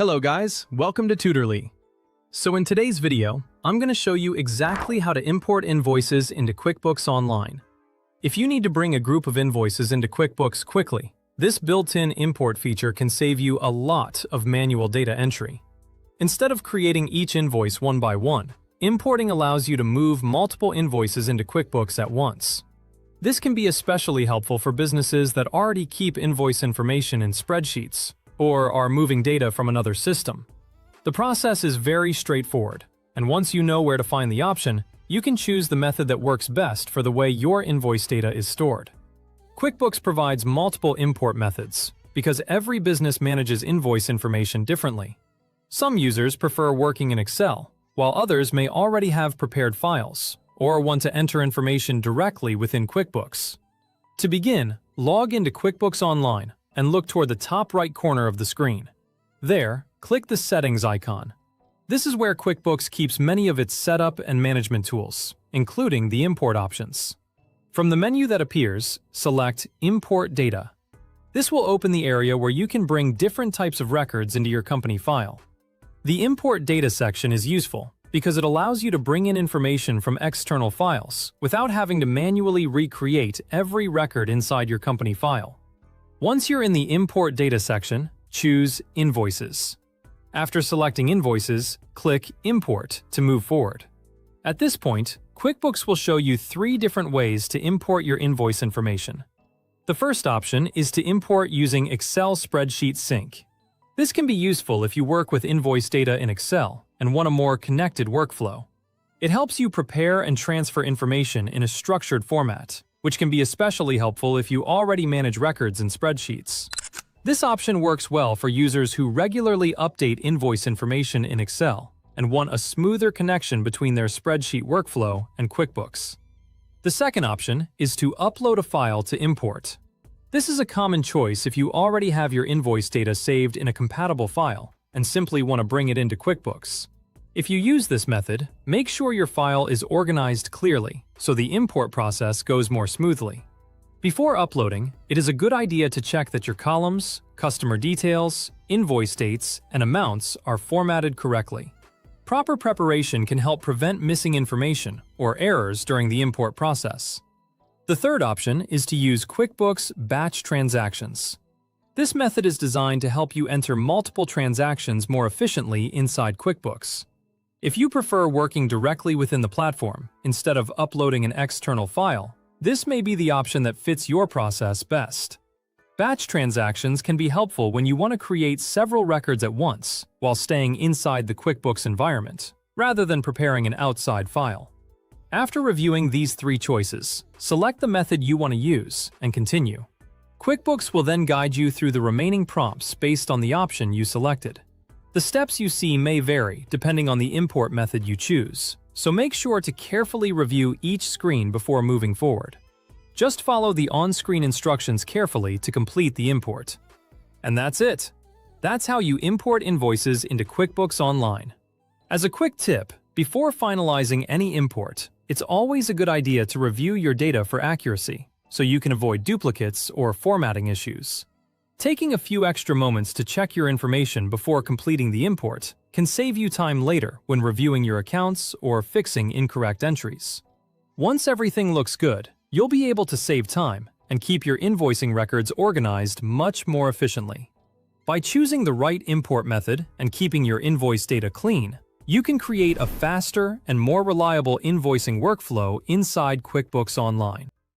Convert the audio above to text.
Hello guys, welcome to Tutorly. So in today's video, I'm going to show you exactly how to import invoices into QuickBooks Online. If you need to bring a group of invoices into QuickBooks quickly, this built-in import feature can save you a lot of manual data entry. Instead of creating each invoice one by one, importing allows you to move multiple invoices into QuickBooks at once. This can be especially helpful for businesses that already keep invoice information in spreadsheets or are moving data from another system. The process is very straightforward, and once you know where to find the option, you can choose the method that works best for the way your invoice data is stored. QuickBooks provides multiple import methods because every business manages invoice information differently. Some users prefer working in Excel, while others may already have prepared files or want to enter information directly within QuickBooks. To begin, log into QuickBooks Online and look toward the top right corner of the screen. There, click the Settings icon. This is where QuickBooks keeps many of its setup and management tools, including the import options. From the menu that appears, select Import Data. This will open the area where you can bring different types of records into your company file. The Import Data section is useful because it allows you to bring in information from external files without having to manually recreate every record inside your company file. Once you're in the Import Data section, choose Invoices. After selecting Invoices, click Import to move forward. At this point, QuickBooks will show you three different ways to import your invoice information. The first option is to import using Excel Spreadsheet Sync. This can be useful if you work with invoice data in Excel and want a more connected workflow. It helps you prepare and transfer information in a structured format, which can be especially helpful if you already manage records in spreadsheets. This option works well for users who regularly update invoice information in Excel and want a smoother connection between their spreadsheet workflow and QuickBooks. The second option is to upload a file to import. This is a common choice if you already have your invoice data saved in a compatible file and simply want to bring it into QuickBooks. If you use this method, make sure your file is organized clearly so the import process goes more smoothly. Before uploading, it is a good idea to check that your columns, customer details, invoice dates, and amounts are formatted correctly. Proper preparation can help prevent missing information or errors during the import process. The third option is to use QuickBooks Batch Transactions. This method is designed to help you enter multiple transactions more efficiently inside QuickBooks. If you prefer working directly within the platform instead of uploading an external file, this may be the option that fits your process best. Batch transactions can be helpful when you want to create several records at once while staying inside the QuickBooks environment, rather than preparing an outside file. After reviewing these three choices, select the method you want to use and continue. QuickBooks will then guide you through the remaining prompts based on the option you selected. The steps you see may vary depending on the import method you choose, so make sure to carefully review each screen before moving forward. Just follow the on-screen instructions carefully to complete the import. And that's it. That's how you import invoices into QuickBooks Online. As a quick tip, before finalizing any import, it's always a good idea to review your data for accuracy, so you can avoid duplicates or formatting issues. Taking a few extra moments to check your information before completing the import can save you time later when reviewing your accounts or fixing incorrect entries. Once everything looks good, you'll be able to save time and keep your invoicing records organized much more efficiently. By choosing the right import method and keeping your invoice data clean, you can create a faster and more reliable invoicing workflow inside QuickBooks Online.